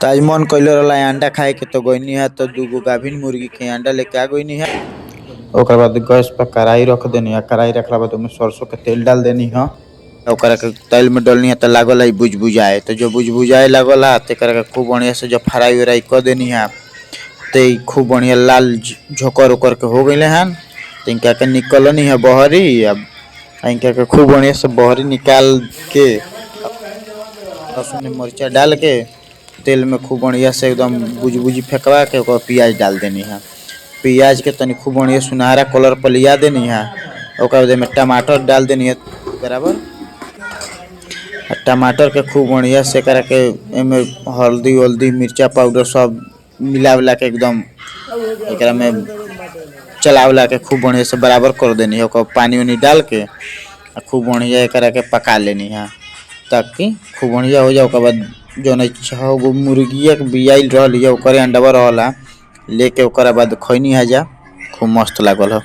तो आज मन कैले रहा अंडा खाए के तो गईनी है तो दूगो गाभिन मुर्गी के अंडा लेके आ गईनी है। ओकर बाद गैस पर कढ़ाई रख देनी है। कढ़ाई रखला बाद उसमें सरसों के तेल डाल देनी है। ओकरा के तेल में डालनी है तो लागल है बुझबुझाए। तो जो बुझबुझाए लागल है तो एकरा के खूब बढ़िया से जब फ्राई व्राई कर देनी है तो खूब बढ़िया लाल झोकर ओकर के हो गए हैं। तो इनका के निकलनी है बहरी। अब इनका के खूब बढ़िया से बहरी निकाल के लहसुन मिर्चा डाल के तेल में खूब बढ़िया से एकदम बुझबुझी फेंकवा के ओकर प्याज डाल देनी है। प्याज के तनी खूब बढ़िया सुनहरा कलर पर लिया देनी है। ओकर बाद में टमाटर डाल देनी है बराबर। टमाटर के खूब बढ़िया से करा के एमे हल्दी वल्दी मिर्चा पाउडर सब मिला उला के एकदम एकरा में चला उला के खूब बढ़िया से बराबर कर देनी है। ओकर पानी उनी डाल के खूब बढ़िया एकरा के पका लेनी है ताकि खूब बढ़िया हो जाए। ओकर बाद जौन 6 गो मुर्गिया के बियाइल रहल है ओकरे अंडवा रहला लेके ओकरा बाद खैनी है जा खूब मस्त लागल है।